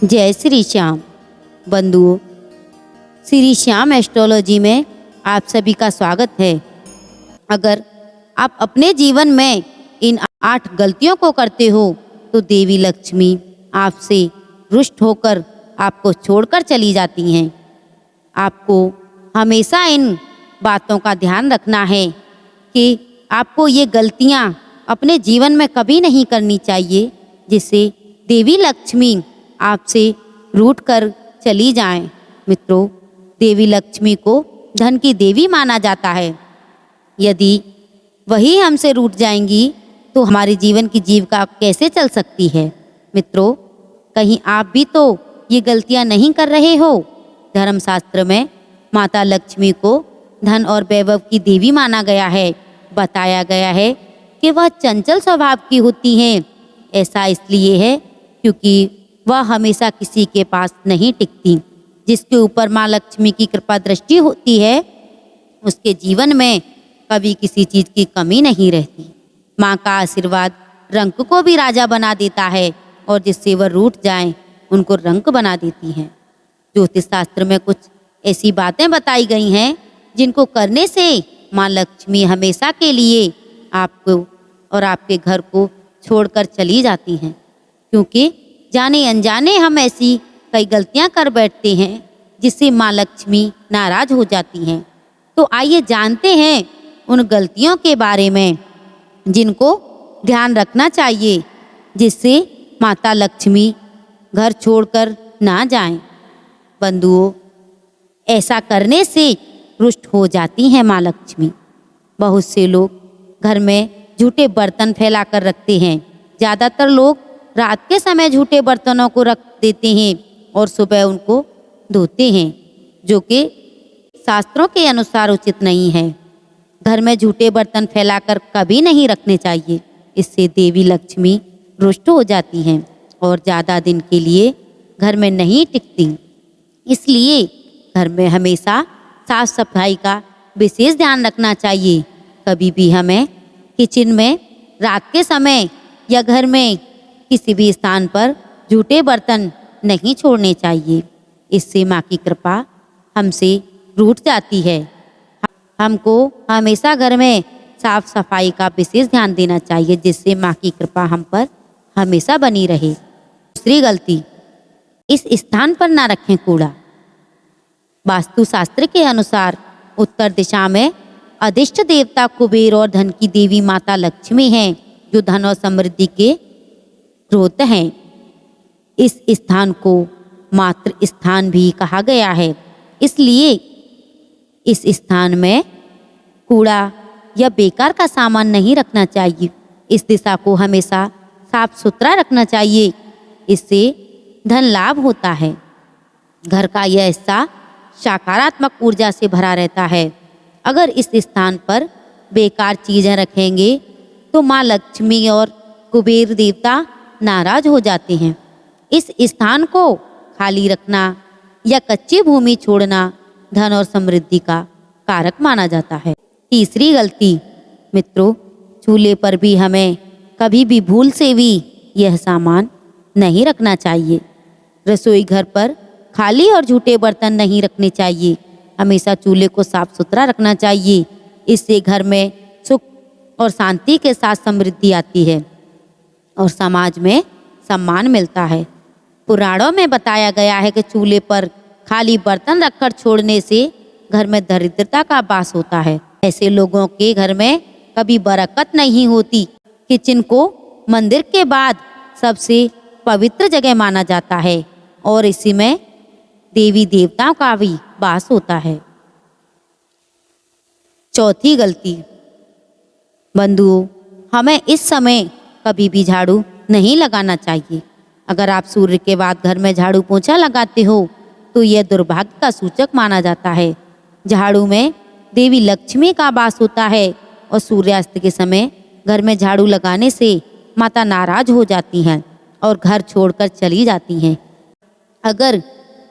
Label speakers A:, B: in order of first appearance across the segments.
A: जय श्री श्याम बंधुओं, श्री श्याम एस्ट्रोलॉजी में आप सभी का स्वागत है। अगर आप अपने जीवन में इन 8 गलतियों को करते हो तो देवी लक्ष्मी आपसे रुष्ट होकर आपको छोड़कर चली जाती हैं। आपको हमेशा इन बातों का ध्यान रखना है कि आपको ये गलतियां अपने जीवन में कभी नहीं करनी चाहिए, जिससे देवी लक्ष्मी आपसे रूठ कर चली जाएं। मित्रों, देवी लक्ष्मी को धन की देवी माना जाता है। यदि वही हमसे रूठ जाएंगी तो हमारे जीवन की जीविका कैसे चल सकती है। मित्रों, कहीं आप भी तो ये गलतियां नहीं कर रहे हो। धर्मशास्त्र में माता लक्ष्मी को धन और वैभव की देवी माना गया है। बताया गया है कि वह चंचल स्वभाव की होती हैं। ऐसा इसलिए है क्योंकि वह हमेशा किसी के पास नहीं टिकती। जिसके ऊपर माँ लक्ष्मी की कृपा दृष्टि होती है उसके जीवन में कभी किसी चीज़ की कमी नहीं रहती। माँ का आशीर्वाद रंक को भी राजा बना देता है और जिससे वह रूठ जाएं उनको रंक बना देती हैं। ज्योतिष शास्त्र में कुछ ऐसी बातें बताई गई हैं जिनको करने से माँ लक्ष्मी हमेशा के लिए आपको और आपके घर को छोड़कर चली जाती हैं। क्योंकि जाने अनजाने हम ऐसी कई गलतियां कर बैठते हैं जिससे माँ लक्ष्मी नाराज हो जाती हैं। तो आइए जानते हैं उन गलतियों के बारे में जिनको ध्यान रखना चाहिए, जिससे माता लक्ष्मी घर छोड़कर ना जाएं। बंधुओं, ऐसा करने से रुष्ट हो जाती हैं माँ लक्ष्मी। बहुत से लोग घर में झूठे बर्तन फैला कर रखते हैं। ज़्यादातर लोग रात के समय झूठे बर्तनों को रख देते हैं और सुबह उनको धोते हैं, जो कि शास्त्रों के अनुसार उचित नहीं है। घर में झूठे बर्तन फैलाकर कभी नहीं रखने चाहिए। इससे देवी लक्ष्मी रुष्ट हो जाती हैं और ज़्यादा दिन के लिए घर में नहीं टिकती। इसलिए घर में हमेशा साफ सफाई का विशेष ध्यान रखना चाहिए। कभी भी हमें किचन में रात के समय या घर में किसी भी स्थान पर झूठे बर्तन नहीं छोड़ने चाहिए। इससे माँ की कृपा हमसे रूठ जाती है। हमको हमेशा घर में साफ सफाई का विशेष ध्यान देना चाहिए, जिससे माँ की कृपा हम पर हमेशा बनी रहे। दूसरी गलती, इस स्थान पर ना रखें कूड़ा। वास्तुशास्त्र के अनुसार उत्तर दिशा में अधिष्ट देवता कुबेर और धन की देवी माता लक्ष्मी हैं, जो धन और समृद्धि के स्रोत हैं। इस स्थान को मातृ स्थान भी कहा गया है। इसलिए इस स्थान में कूड़ा या बेकार का सामान नहीं रखना चाहिए। इस दिशा को हमेशा साफ सुथरा रखना चाहिए। इससे धन लाभ होता है। घर का यह हिस्सा सकारात्मक ऊर्जा से भरा रहता है। अगर इस स्थान पर बेकार चीज़ें रखेंगे तो माँ लक्ष्मी और कुबेर देवता नाराज हो जाते हैं। इस स्थान को खाली रखना या कच्ची भूमि छोड़ना धन और समृद्धि का कारक माना जाता है। तीसरी गलती, मित्रों, चूल्हे पर भी हमें कभी भी भूल से भी यह सामान नहीं रखना चाहिए। रसोई घर पर खाली और झूठे बर्तन नहीं रखने चाहिए। हमेशा चूल्हे को साफ सुथरा रखना चाहिए। इससे घर में सुख और शांति के साथ समृद्धि आती है और समाज में सम्मान मिलता है। पुराणों में बताया गया है कि चूल्हे पर खाली बर्तन रखकर छोड़ने से घर में दरिद्रता का वास होता है। ऐसे लोगों के घर में कभी बरकत नहीं होती। किचन को मंदिर के बाद सबसे पवित्र जगह माना जाता है और इसी में देवी देवताओं का भी वास होता है। चौथी गलती, बंधुओं, हमें इस समय कभी भी झाड़ू नहीं लगाना चाहिए। अगर आप सूर्य के बाद घर में झाड़ू पोंछा लगाते हो तो यह दुर्भाग्य का सूचक माना जाता है। झाड़ू में देवी लक्ष्मी का वास होता है और सूर्यास्त के समय घर में झाड़ू लगाने से माता नाराज हो जाती हैं और घर छोड़कर चली जाती हैं। अगर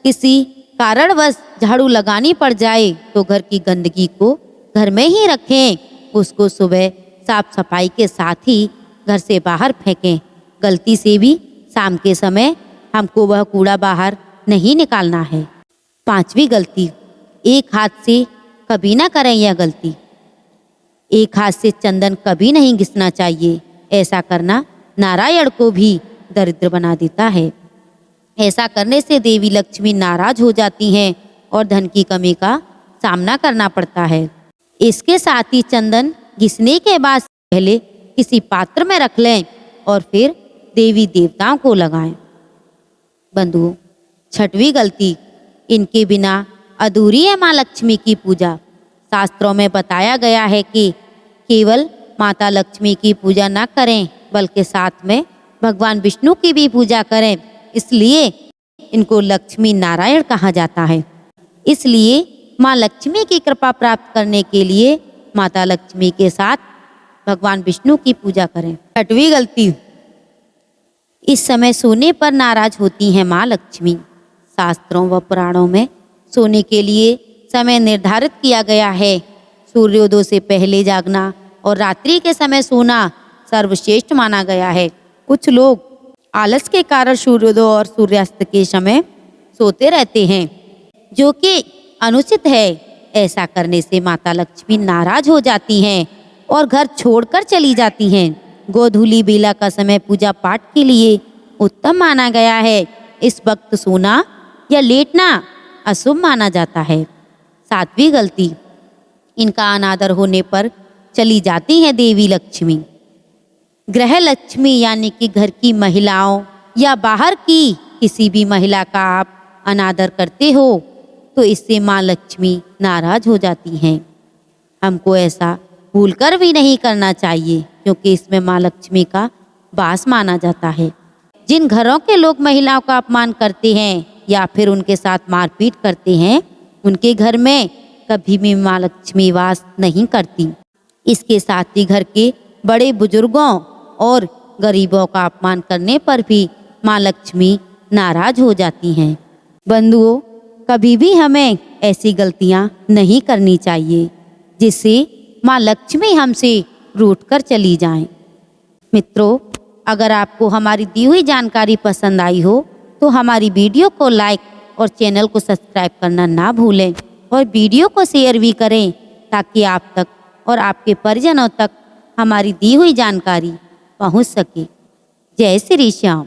A: किसी कारणवश झाड़ू लगानी पड़ जाए तो घर की गंदगी को घर में ही रखें। उसको सुबह साफ सफाई के साथ ही घर से बाहर फेंकें। गलती से भी शाम के समय हमको वह कूड़ा बाहर नहीं निकालना है। 5वीं गलती, एक हाथ से कभी ना करें यह गलती। एक हाथ से चंदन कभी नहीं घिसना चाहिए। ऐसा करना नारायण को भी दरिद्र बना देता है। ऐसा करने से देवी लक्ष्मी नाराज हो जाती हैं और धन की कमी का सामना करना पड़ता है। इसके साथ ही चंदन घिसने के बाद पहले किसी पात्र में रख लें और फिर देवी देवताओं को लगाएं। बंधुओं, 6वीं गलती, इनके बिना अधूरी है माँ लक्ष्मी की पूजा। शास्त्रों में बताया गया है कि केवल माता लक्ष्मी की पूजा न करें बल्कि साथ में भगवान विष्णु की भी पूजा करें। इसलिए इनको लक्ष्मी नारायण कहा जाता है। इसलिए माँ लक्ष्मी की कृपा प्राप्त करने के लिए माता लक्ष्मी के साथ भगवान विष्णु की पूजा करें। 8वीं गलती, इस समय सोने पर नाराज होती हैं माँ लक्ष्मी। शास्त्रों व पुराणों में सोने के लिए समय निर्धारित किया गया है। सूर्योदय से पहले जागना और रात्रि के समय सोना सर्वश्रेष्ठ माना गया है। कुछ लोग आलस के कारण सूर्योदय और सूर्यास्त के समय सोते रहते हैं, जो कि अनुचित है। ऐसा करने से माता लक्ष्मी नाराज हो जाती हैं और घर छोड़कर चली जाती हैं। गोधूली बेला का समय पूजा पाठ के लिए उत्तम माना गया है। इस वक्त सोना या लेटना अशुभ माना जाता है। 7वीं गलती, इनका अनादर होने पर चली जाती है देवी लक्ष्मी। गृह लक्ष्मी यानी कि घर की महिलाओं या बाहर की किसी भी महिला का आप अनादर करते हो तो इससे माँ लक्ष्मी नाराज हो जाती हैं। हमको ऐसा भूलकर भी नहीं करना चाहिए, क्योंकि इसमें माँ लक्ष्मी का वास माना जाता है। जिन घरों के लोग महिलाओं का अपमान करते हैं या फिर उनके साथ मारपीट करते हैं, उनके घर में कभी भी माँ लक्ष्मी वास नहीं करती। इसके साथ ही घर के बड़े बुजुर्गों और गरीबों का अपमान करने पर भी माँ लक्ष्मी नाराज हो जाती हैं। बंधुओं, कभी भी हमें ऐसी गलतियाँ नहीं करनी चाहिए जिससे माँ लक्ष्मी हमसे रूठकर चली जाएं। मित्रों, अगर आपको हमारी दी हुई जानकारी पसंद आई हो तो हमारी वीडियो को लाइक और चैनल को सब्सक्राइब करना ना भूलें और वीडियो को शेयर भी करें, ताकि आप तक और आपके परिजनों तक हमारी दी हुई जानकारी पहुंच सके। जय श्री श्याम।